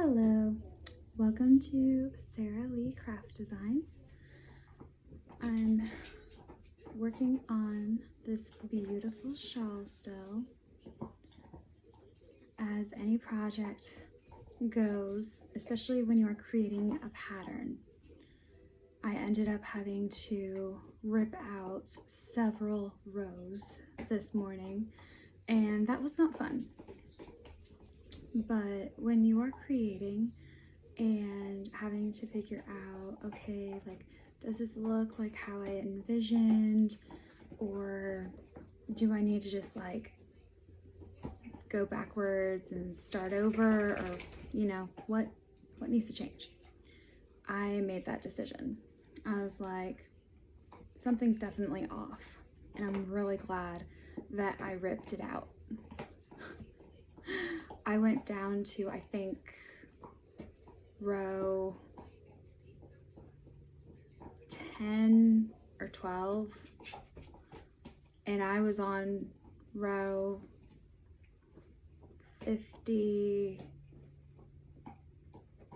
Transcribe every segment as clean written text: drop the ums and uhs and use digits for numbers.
Hello, welcome to Sarah Lee Craft Designs. I'm working on this beautiful shawl still. As any project goes, especially when you're creating a pattern, I ended up having to rip out several rows this morning, and that was not fun. But when you are creating and having to figure out, okay, like, does this look like how I envisioned, or do I need to just like go backwards and start over, or you know, what needs to change? I made that decision. I was like, something's definitely off, and I'm really glad that I ripped it out. I went down to, I think, row 10 or 12, and I was on row 50,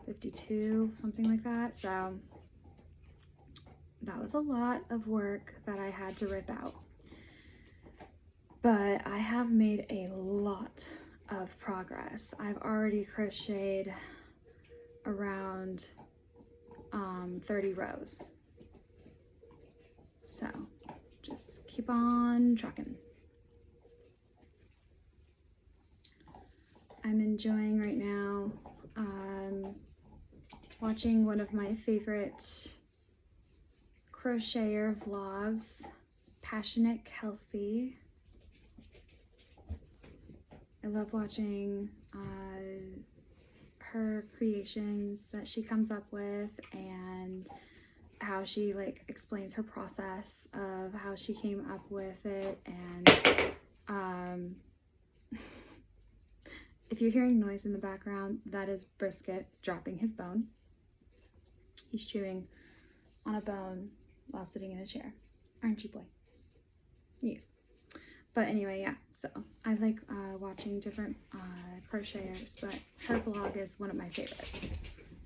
52, something like that. So that was a lot of work that I had to rip out. But I have made a lot of progress. I've already crocheted around 30 rows. So just keep on trucking. I'm enjoying right now watching one of my favorite crocheter vlogs, Passionate Kelsey. I love watching her creations that she comes up with and how she like explains her process of how she came up with it. And if you're hearing noise in the background, that is Brisket dropping his bone. He's chewing on a bone while sitting in a chair. Aren't you, boy? Yes. But anyway, yeah, so I like watching different crocheters, but her vlog is one of my favorites.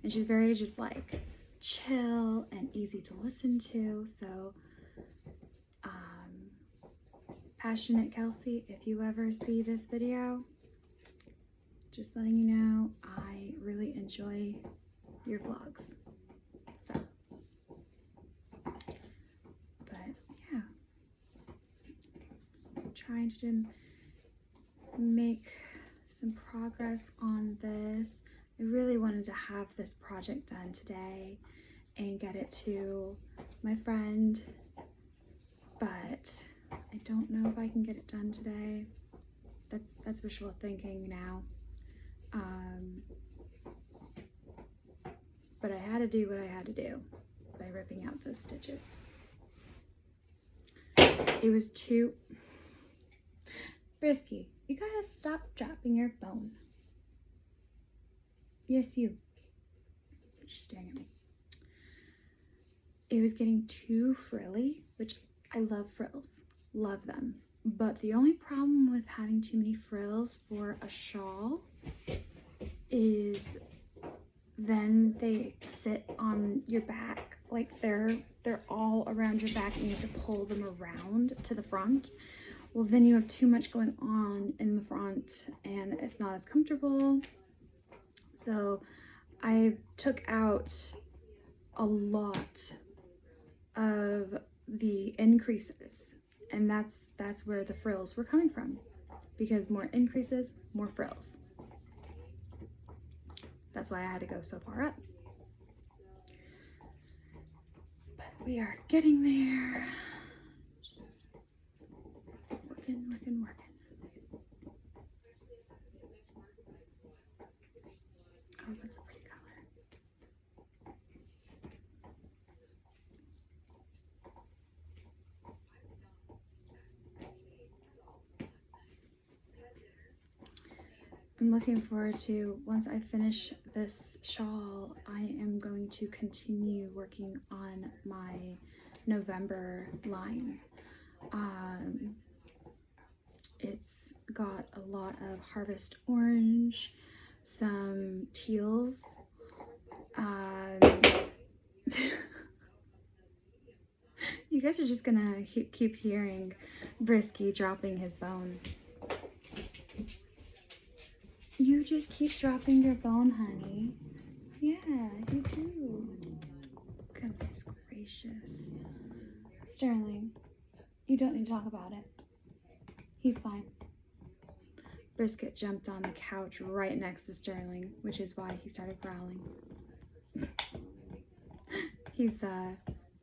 And she's very just like chill and easy to listen to. So Passionate Kelsey, if you ever see this video, just letting you know, I really enjoy your vlogs. So, but yeah, trying to make some progress on this. I really wanted to have this project done today and get it to my friend, but I don't know if I can get it done today. That's wishful thinking now. But I had to do what I had to do by ripping out those stitches. It was too... Risky, you gotta stop dropping your bone. Yes, you. She's staring at me. It was getting too frilly, which I love frills, love them. But the only problem with having too many frills for a shawl is then they sit on your back, like they're all around your back and you have to pull them around to the front. Well, then you have too much going on in the front and it's not as comfortable. So I took out a lot of the increases, and that's where the frills were coming from, because more increases, more frills. That's why I had to go so far up. But we are getting there. Just working. Oh, that's a pretty color. I'm looking forward to, once I finish this shawl, I am going to continue working on my November line. It's got a lot of harvest orange, some teals. You guys are just gonna keep hearing Brisky dropping his bone. You just keep dropping your bone, honey. Yeah, you do. Goodness gracious. Sterling, you don't need to talk about it. He's fine. Brisket jumped on the couch right next to Sterling, which is why he started growling. He's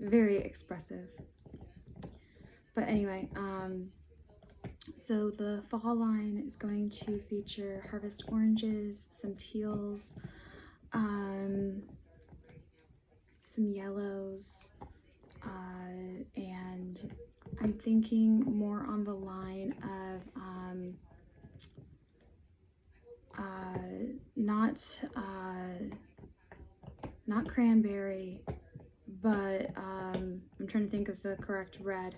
very expressive. But anyway, so the fall line is going to feature harvest oranges, some teals, some yellows, and I'm thinking more on the line of not cranberry, but I'm trying to think of the correct red.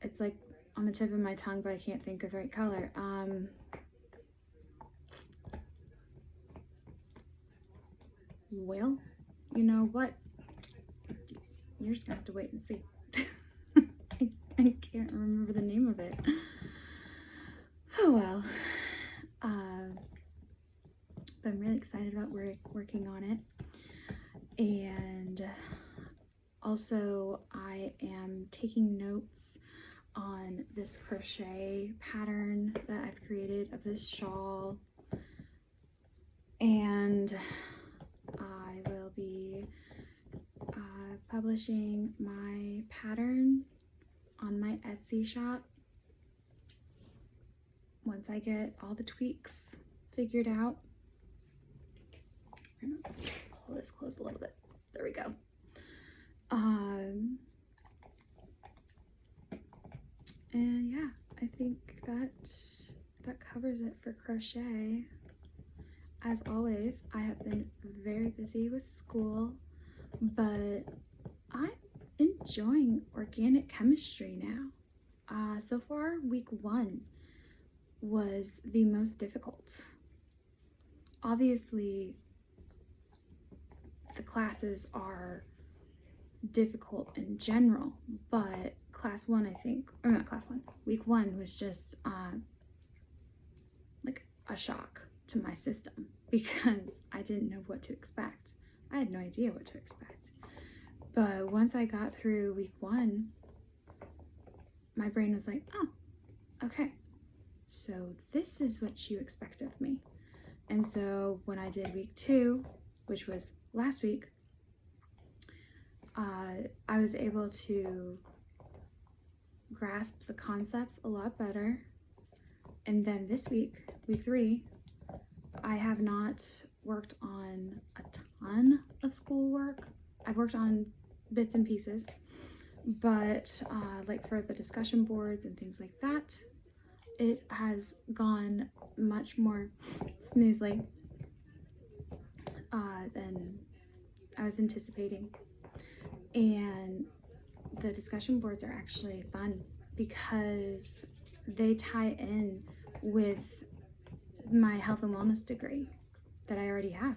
It's like on the tip of my tongue, but I can't think of the right color. Well, you know what? You're just gonna have to wait and see. I can't remember the name of it. Oh well. But I'm really excited about working on it. And also I am taking notes on this crochet pattern that I've created of this shawl. And I will be publishing my pattern on my Etsy shop once I get all the tweaks figured out. I'm gonna pull this closed a little bit. There we go. And yeah, I think that covers it for crochet. As always, I have been very busy with school, but I'm enjoying organic chemistry now. So far, week 1 was the most difficult. Obviously, the classes are difficult in general, but class 1, I think, or not class 1, week 1 was just like a shock to my system because I didn't know what to expect. I had no idea what to expect. But once I got through week 1, my brain was like, oh, okay, so this is what you expect of me. And so when I did week 2, which was last week, I was able to grasp the concepts a lot better. And then this week, week 3, I have not worked on a ton of schoolwork. I've worked on bits and pieces, but like for the discussion boards and things like that, it has gone much more smoothly than I was anticipating. And the discussion boards are actually fun because they tie in with my health and wellness degree that I already have.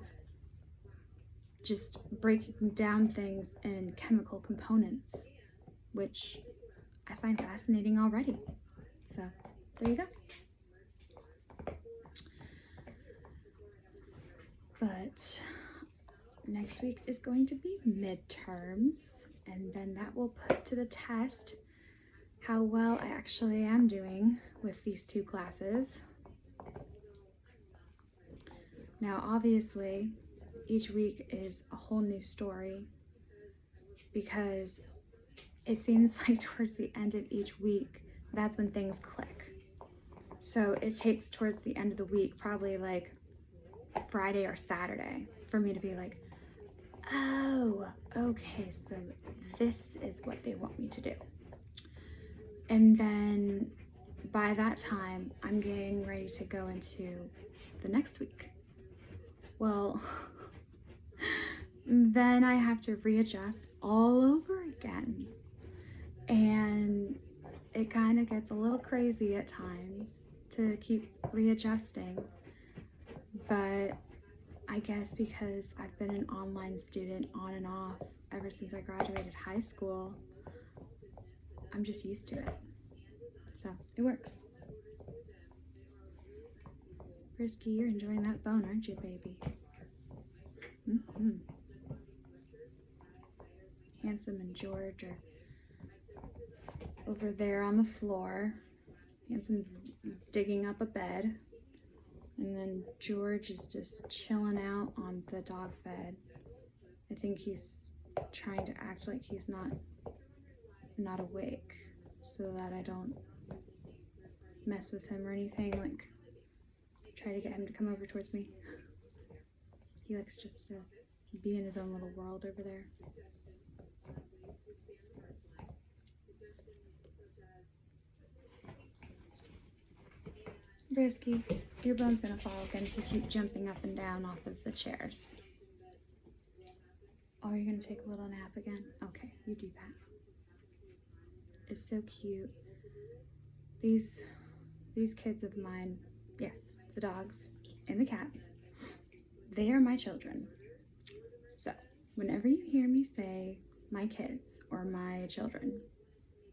Just breaking down things in chemical components, which I find fascinating already. So there you go. But next week is going to be midterms, and then that will put to the test how well I actually am doing with these 2 classes. Now, obviously, each week is a whole new story because it seems like towards the end of each week, that's when things click. So it takes towards the end of the week, probably like Friday or Saturday, for me to be like, oh, okay, so this is what they want me to do. And then by that time, I'm getting ready to go into the next week. Well, then I have to readjust all over again. And it kind of gets a little crazy at times to keep readjusting. but I guess because I've been an online student on and off ever since I graduated high school, I'm just used to it. So it works. Risky, you're enjoying that bone, aren't you, baby? Handsome and George are over there on the floor. Handsome's digging up a bed. And then George is just chilling out on the dog bed. I think he's trying to act like he's not awake so that I don't mess with him or anything, like try to get him to come over towards me. He likes just to be in his own little world over there. Risky, your bone's gonna fall again if you keep jumping up and down off of the chairs. Oh, you're gonna take a little nap again? Okay, you do that. It's so cute. These kids of mine, yes, the dogs and the cats, they are my children. So whenever you hear me say my kids or my children,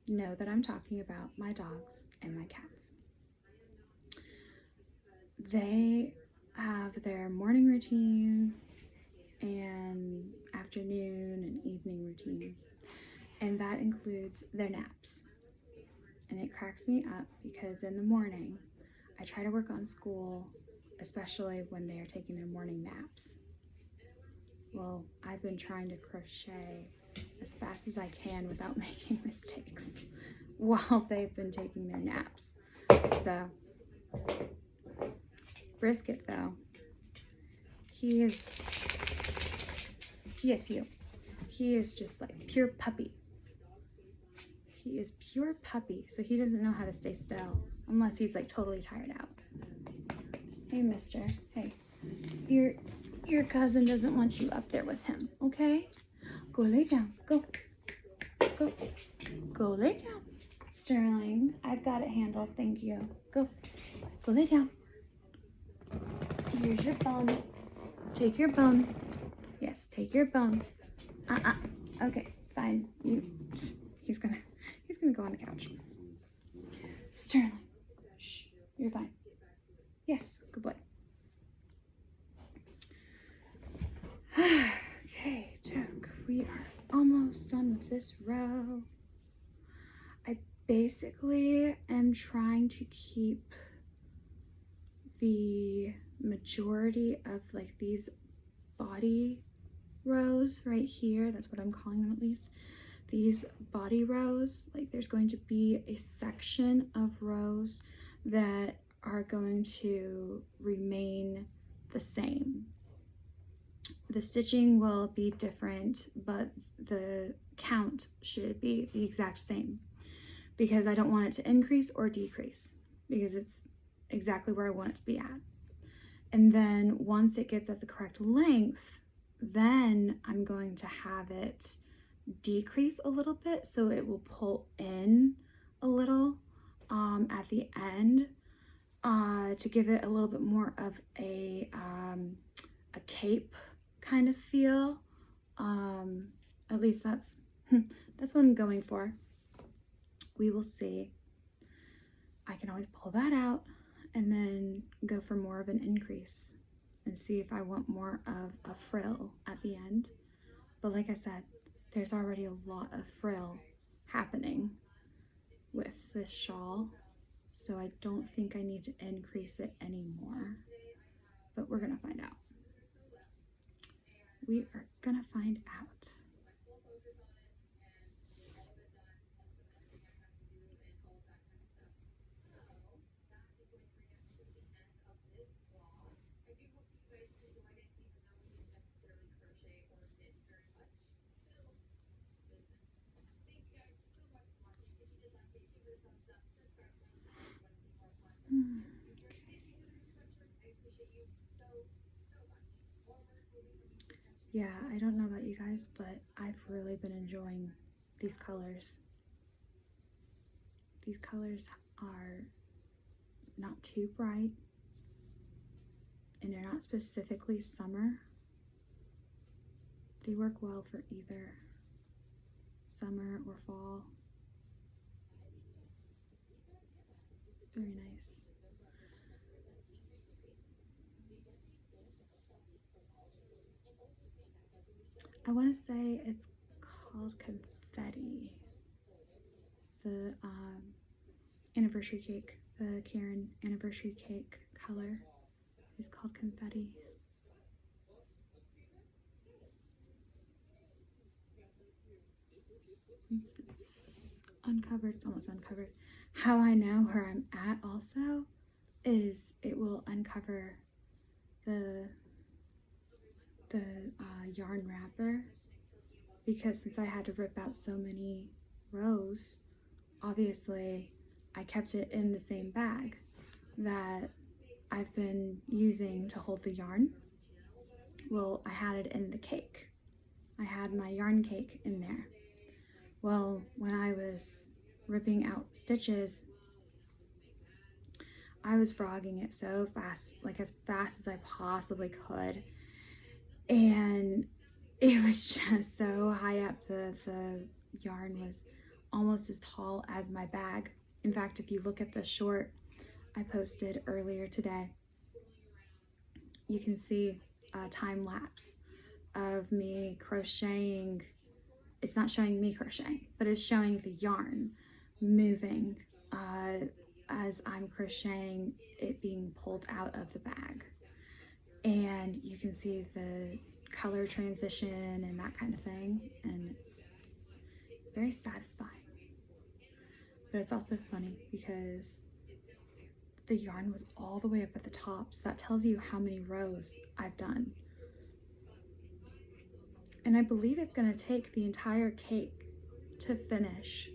know that I'm talking about my dogs and my cats. They have their morning routine and afternoon and evening routine, and that includes their naps. And it cracks me up because in the morning I try to work on school, especially when they are taking their morning naps. Well, I've been trying to crochet as fast as I can without making mistakes while they've been taking their naps. So Brisket, though, he is just like pure puppy. He is pure puppy, so he doesn't know how to stay still unless he's like totally tired out. Hey, mister. Hey, your cousin doesn't want you up there with him, okay? Go lay down. Go lay down. Sterling, I've got it handled, thank you. Go lay down. Here's your bone. Take your bone. Yes, take your bone. Okay, fine. He's gonna go on the couch. Sterling, shh, you're fine. Yes, good boy. Okay, Jack, we are almost done with this row. I basically am trying to keep the majority of like these body rows right here. That's what I'm calling them, at least. These body rows, like there's going to be a section of rows that are going to remain the same. The stitching will be different, but the count should be the exact same because I don't want it to increase or decrease because it's exactly where I want it to be at. And then once it gets at the correct length, then I'm going to have it decrease a little bit so it will pull in a little at the end to give it a little bit more of a cape kind of feel. At least that's what I'm going for. We will see. I can always pull that out and then go for more of an increase and see if I want more of a frill at the end. But like I said, there's already a lot of frill happening with this shawl, so I don't think I need to increase it anymore, but we're gonna find out. We are gonna find out. Yeah, I don't know about you guys, but I've really been enjoying these colors. These colors are not too bright, and they're not specifically summer. They work well for either summer or fall. Very nice. I want to say it's called Confetti. The anniversary cake, the Karen anniversary cake color is called Confetti. It's uncovered, it's almost uncovered. How I know where I'm at also is it will uncover the yarn wrapper, because since I had to rip out so many rows, obviously I kept it in the same bag that I've been using to hold the yarn. Well, I had it in the cake. I had my yarn cake in there. Well, when I was ripping out stitches, I was frogging it so fast, like as fast as I possibly could, and it was just so high up. The yarn was almost as tall as my bag. In fact, if you look at the short I posted earlier today, you can see a time lapse of me crocheting. It's not showing me crocheting, but it's showing the yarn moving as I'm crocheting it being pulled out of the bag. And you can see the color transition and that kind of thing, and it's very satisfying. But it's also funny because the yarn was all the way up at the top, so that tells you how many rows I've done. And I believe it's going to take the entire cake to finish.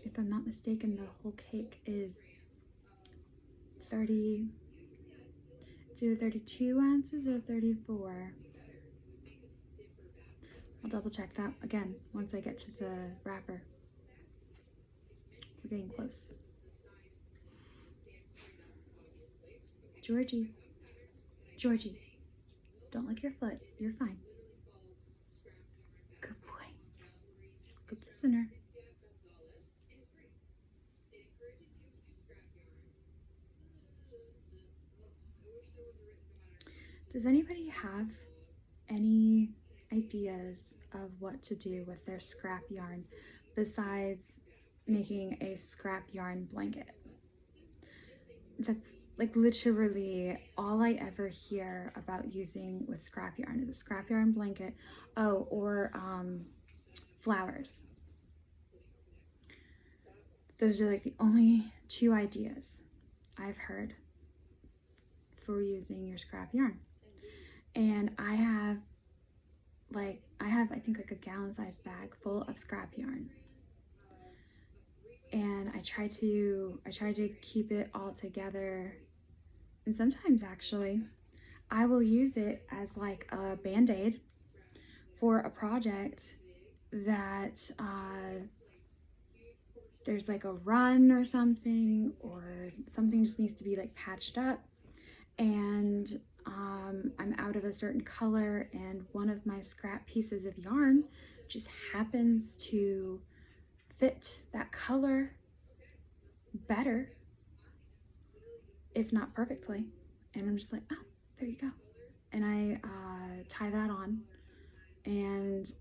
If I'm not mistaken, the whole cake is 30, it's either 32 ounces or 34. I'll double check that again once I get to the wrapper. We're getting close. Georgie, Georgie, don't lick your foot. You're fine. Good boy. Good listener. Does anybody have any ideas of what to do with their scrap yarn besides making a scrap yarn blanket? That's like literally all I ever hear about using with scrap yarn is a scrap yarn blanket. Oh, or flowers. Those are like the only two ideas I've heard for using your scrap yarn. And I have I think like a gallon-sized bag full of scrap yarn. And I try to keep it all together. And sometimes actually I will use it as like a band-aid for a project that there's like a run or something just needs to be like patched up, and I'm out of a certain color, and one of my scrap pieces of yarn just happens to fit that color better, if not perfectly. And I'm just like, oh, there you go. And I tie that on and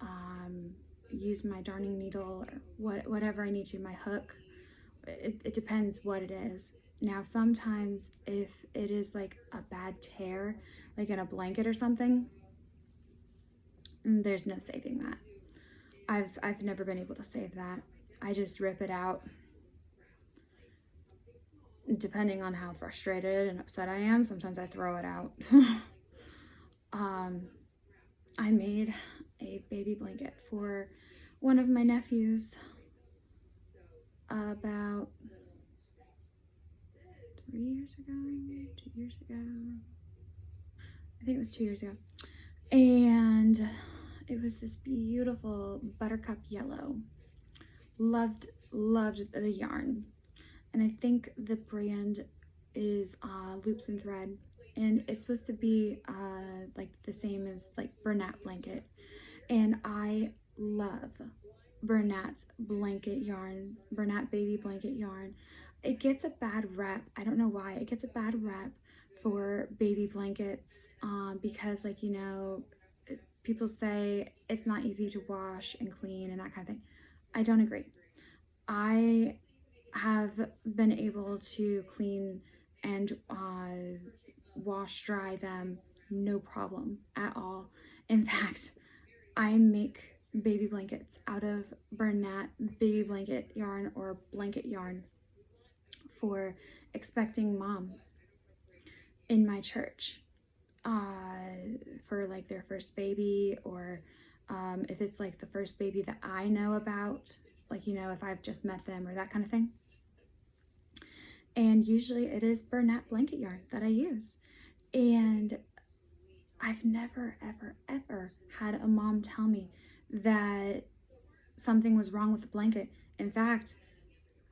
use my darning needle or whatever I need to, my hook. It depends what it is. Now, sometimes if it is like a bad tear, like in a blanket or something, there's no saving that. I've never been able to save that. I just rip it out. Depending on how frustrated and upset I am, sometimes I throw it out. I made a baby blanket for one of my nephews about 3 years ago, 2 years ago. I think it was 2 years ago. And it was this beautiful buttercup yellow. Loved the yarn. and I think the brand is Loops and Thread, and it's supposed to be like the same as like Bernat blanket, and I love Bernat blanket yarn, Bernat baby blanket yarn. It gets a bad rep. I don't know why. It gets a bad rep for baby blankets because, like, you know, people say it's not easy to wash and clean and that kind of thing. I don't agree. I have been able to clean and wash dry them no problem at all. In fact, I make baby blankets out of Bernat baby blanket yarn or blanket yarn for expecting moms in my church for like their first baby, or if it's like the first baby that I know about, like, you know, if I've just met them or that kind of thing. And usually it is Bernat blanket yarn that I use. And I've never, ever, ever had a mom tell me that something was wrong with the blanket. In fact,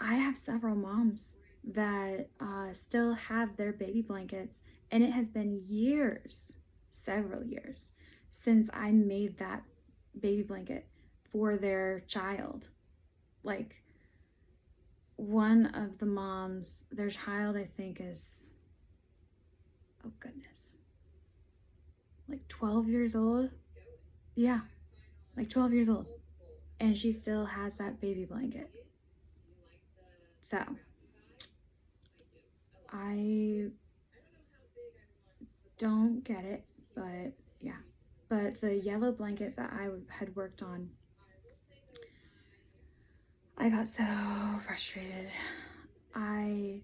I have several moms that still have their baby blankets, and it has been years, several years, since I made that baby blanket for their child. Like, one of the moms, their child, I think, is, oh goodness, like 12 years old. Yeah, like 12 years old. And she still has that baby blanket. So, I don't get it, but yeah. But the yellow blanket that I had worked on, I got so frustrated. I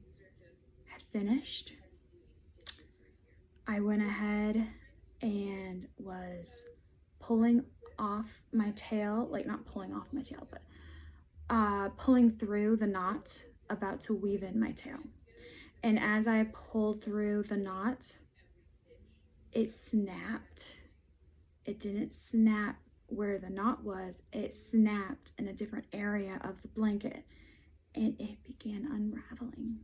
had finished. I went ahead and was pulling off my tail, like not pulling off my tail, but pulling through the knot about to weave in my tail. And as I pulled through the knot, it snapped. It didn't snap where the knot was, it snapped in a different area of the blanket, and it began unraveling.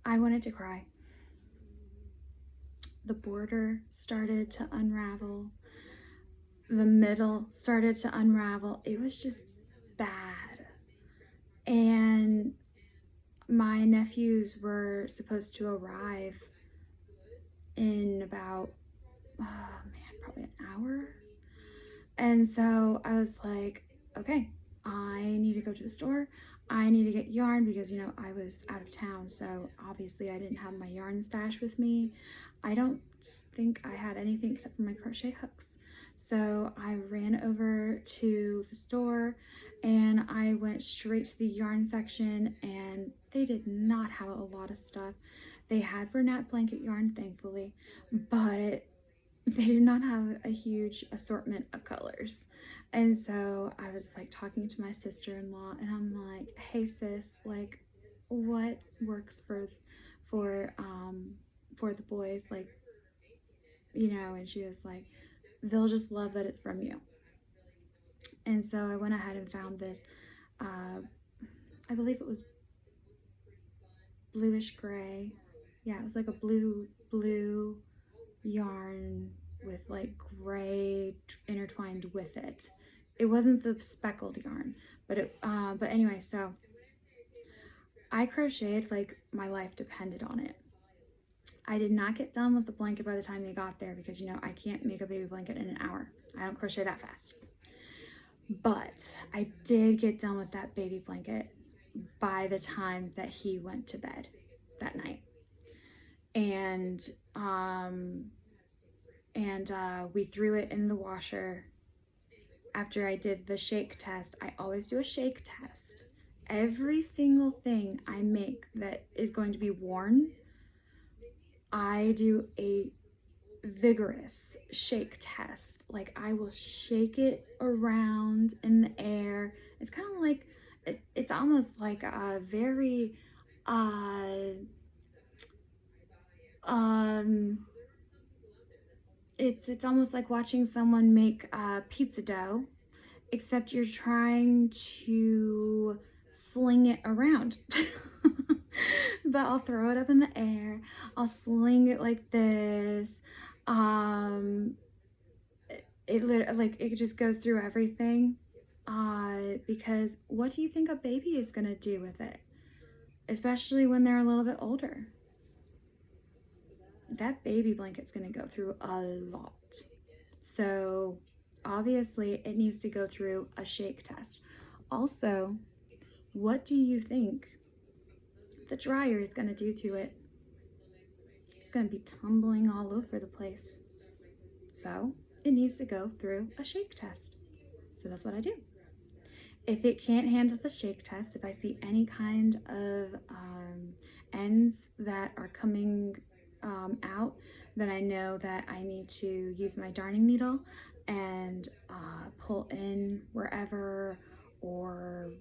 I wanted to cry. The border started to unravel. The middle started to unravel. It was just bad. And my nephews were supposed to arrive in about, oh man, probably an hour. And so I was like, okay, I need to go to the store. I need to get yarn because, you know, I was out of town. So obviously I didn't have my yarn stash with me. I don't think I had anything except for my crochet hooks. So I ran over to the store and I went straight to the yarn section, and they did not have a lot of stuff. They had Bernat blanket yarn, thankfully, but they did not have a huge assortment of colors. And so I was like talking to my sister-in-law, and I'm like, hey sis, like, what works for the boys, like, you know? And she was like, they'll just love that it's from you. And so I went ahead and found this I believe it was bluish gray. Yeah, it was like a blue yarn with like gray intertwined with it. It wasn't the speckled yarn, but anyway, so I crocheted like my life depended on it. I did not get done with the blanket by the time they got there because, you know, I can't make a baby blanket in an hour. I don't crochet that fast. But I did get done with that baby blanket by the time that he went to bed that night. And we threw it in the washer after I did the shake test. I always do a shake test. Every single thing I make that is going to be worn, I do a vigorous shake test. Like, I will shake it around in the air. It's kind of like, it's almost like a very, it's almost like watching someone make pizza dough, except you're trying to sling it around. But I'll throw it up in the air. I'll sling it like this. It just goes through everything. Because what do you think a baby is gonna do with it? Especially when they're a little bit older. That baby blanket's gonna go through a lot. So obviously it needs to go through a shake test. Also, what do you think the dryer is gonna do to it? It's gonna be tumbling all over the place. So it needs to go through a shake test. So that's what I do. If it can't handle the shake test, if I see any kind of ends that are coming out, then I know that I need to use my darning needle and pull in wherever, or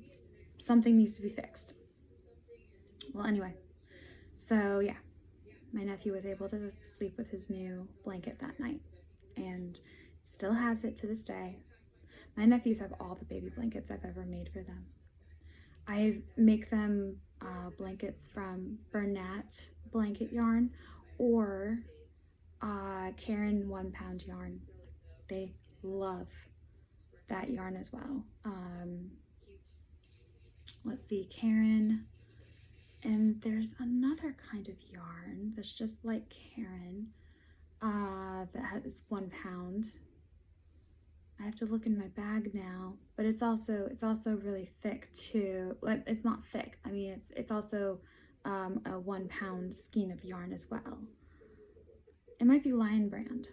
something needs to be fixed. Well, anyway, so yeah, my nephew was able to sleep with his new blanket that night and still has it to this day. My nephews have all the baby blankets I've ever made for them. I make them blankets from Bernat blanket yarn or Karen 1 pound yarn. They love that yarn as well. Let's see, Karen, and there's another kind of yarn that's just like Karen that has 1 pound. I have to look in my bag now, but it's also really thick too. Like, it's not thick. I mean, it's also a 1 pound skein of yarn as well. It might be Lion Brand.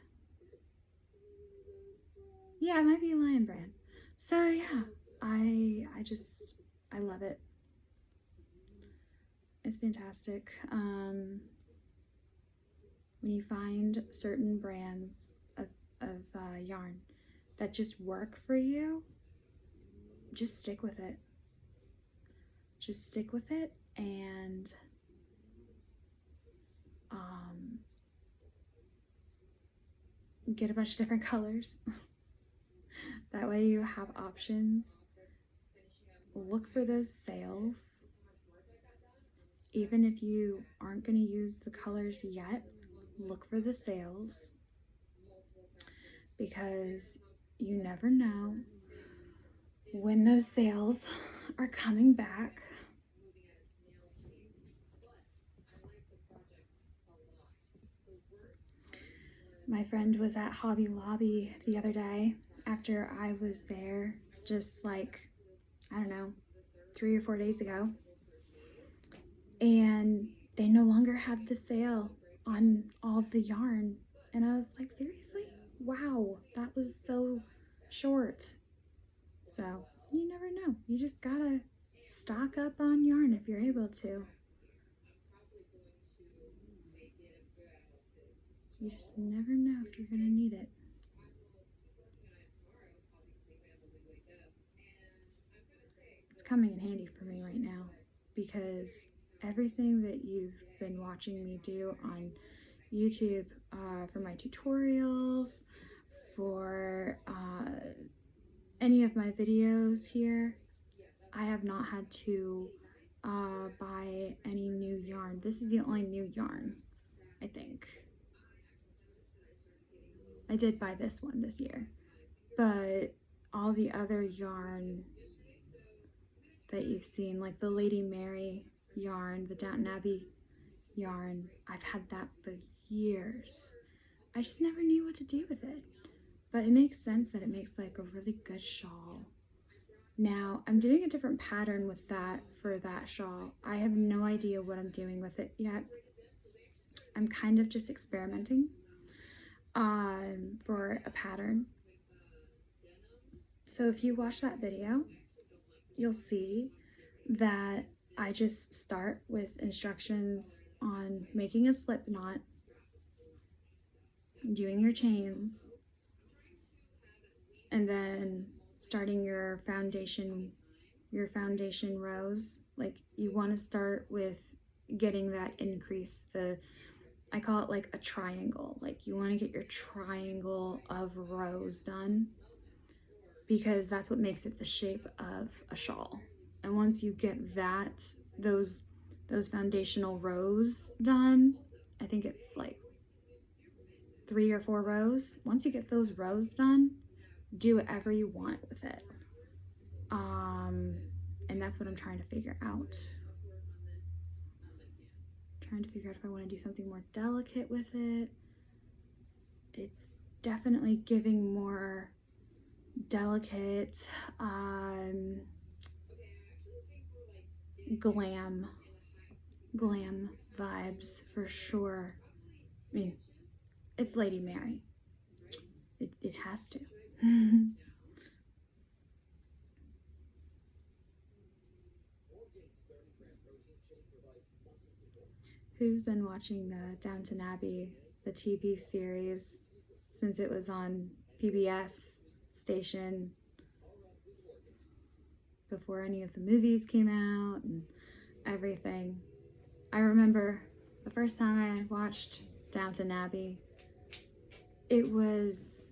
Yeah, it might be Lion Brand. So yeah, I love it. It's fantastic. When you find certain brands of yarn that just work for you, just stick with it. Just stick with it and get a bunch of different colors. That way you have options. Look for those sales. Even if you aren't going to use the colors yet, look for the sales, because you never know when those sales are coming back. My friend was at Hobby Lobby the other day after I was there just like, I don't know, 3 or 4 days ago. And they no longer had the sale on all the yarn. And I was like, seriously? Wow, that was so short. So you never know. You just gotta stock up on yarn if you're able to. You just never know if you're gonna need it. It's coming in handy for me right now, because everything that you've been watching me do on YouTube for my tutorials, for any of my videos here, I have not had to buy any new yarn. This is the only new yarn, I think. I did buy this one this year, but all the other yarn that you've seen, like the Lady Mary yarn, the Downton Abbey yarn, I've had that for years. I just never knew what to do with it, but it makes sense that it makes like a really good shawl. Now I'm doing a different pattern with that for that shawl. I have no idea what I'm doing with it yet. I'm kind of just experimenting for a pattern. So if you watch that video, you'll see that I just start with instructions on making a slip knot, doing your chains, and then starting your foundation rows. Like, you want to start with getting that increase. I call it like a triangle. Like, you want to get your triangle of rows done, because that's what makes it the shape of a shawl. And once you get those foundational rows done, I think it's like 3 or 4 rows. Once you get those rows done, do whatever you want with it. And that's what I'm trying to figure out. Trying to figure out if I want to do something more delicate with it. It's definitely giving more delicate glam vibes for sure. I mean, it's Lady Mary. It has to. Who's been watching Downton Abbey, the TV series, since it was on PBS station before any of the movies came out and everything? I remember the first time I watched Downton Abbey, it was,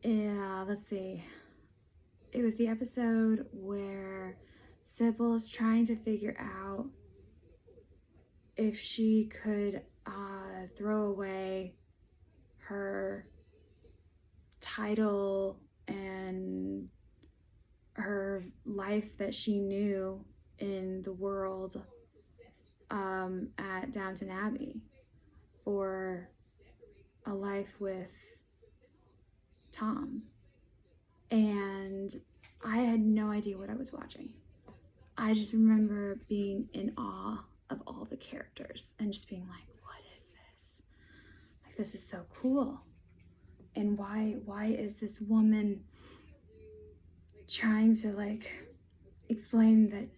let's see, it was the episode where Sybil's trying to figure out if she could throw away her title and her life that she knew in the world at Downton Abbey for a life with Tom. And I had no idea what I was watching. I just remember being in awe of all the characters and just being like, what is this? Like, this is so cool. And why is this woman trying to like explain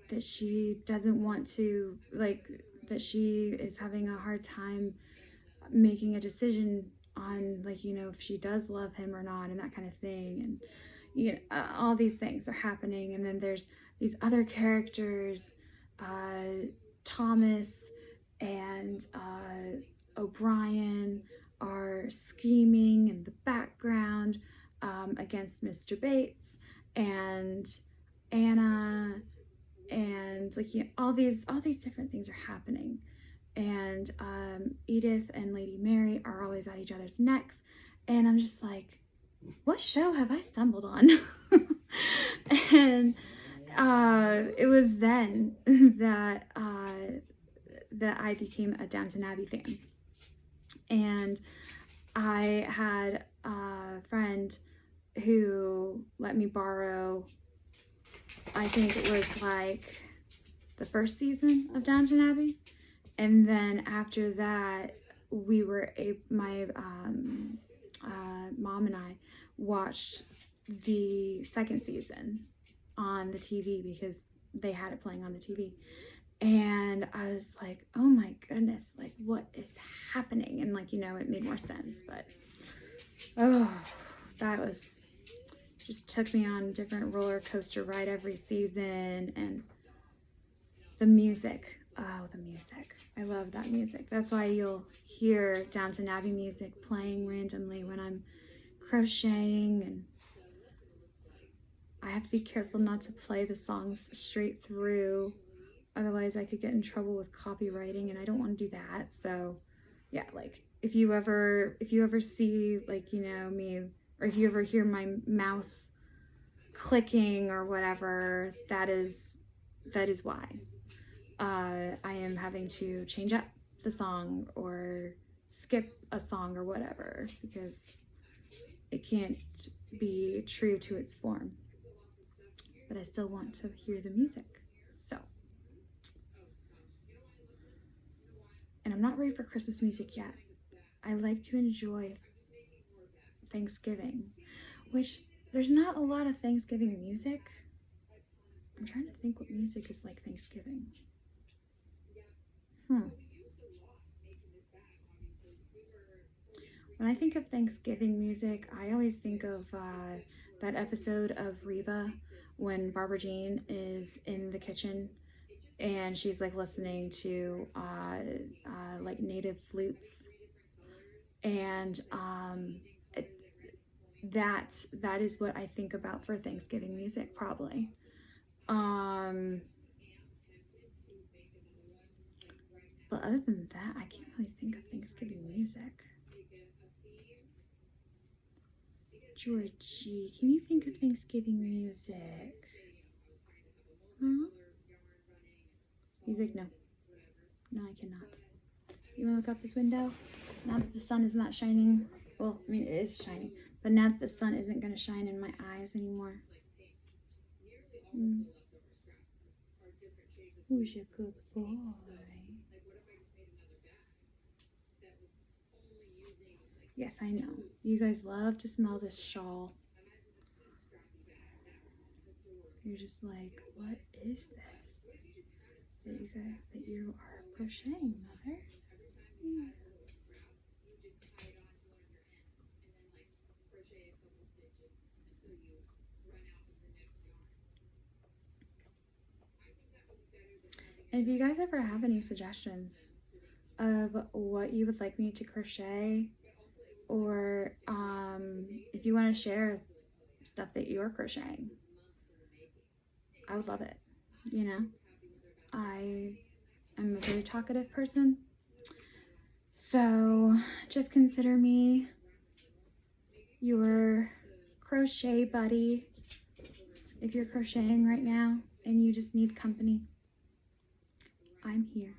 that she doesn't want to, like, that she is having a hard time making a decision on, like, you know, if she does love him or not and that kind of thing. And you know, all these things are happening. And then there's these other characters, Thomas and O'Brien are scheming in the background against Mr. Bates and Anna, and like, you know, all these different things are happening. And Edith and Lady Mary are always at each other's necks, and I'm just like, what show have I stumbled on? And it was then that I became a Downton Abbey fan. And I had a friend who let me borrow, I think it was like the first season of Downton Abbey. And then after that, my mom and I watched the second season on the TV because they had it playing on the TV. And I was like, oh my goodness, like, what is happening? And like, you know, it made more sense. But oh, that was just took me on a different roller coaster ride every season. And the music, oh, the music, I love that music. That's why you'll hear Downton Abbey music playing randomly when I'm crocheting, and I have to be careful not to play the songs straight through, otherwise I could get in trouble with copywriting, and I don't want to do that. So yeah, like if you ever see, like, you know, me, or if you ever hear my mouse clicking or whatever, that is why. I am having to change up the song or skip a song or whatever, because it can't be true to its form. But I still want to hear the music. So, and I'm not ready for Christmas music yet. I like to enjoy Thanksgiving, which there's not a lot of Thanksgiving music. I'm trying to think what music is like Thanksgiving. When I think of Thanksgiving music, I always think of that episode of Reba when Barbara Jean is in the kitchen and she's like listening to like native flutes, and that is what I think about for Thanksgiving music, probably. But other than that, I can't really think of Thanksgiving music. Georgie, can you think of Thanksgiving music? Huh? He's like, no. No, I cannot. You want to look out this window? Now that the sun is not shining, well, I mean, it is shining, but now that the sun isn't going to shine in my eyes anymore. Who's your good boy? Yes, I know. You guys love to smell this shawl. You're just like, what is this? That you are crocheting, Mother? Yeah. And if you guys ever have any suggestions of what you would like me to crochet, or if you want to share stuff that you're crocheting, I would love it. You know, I am a very talkative person, so just consider me your crochet buddy if you're crocheting right now and you just need company. I'm here.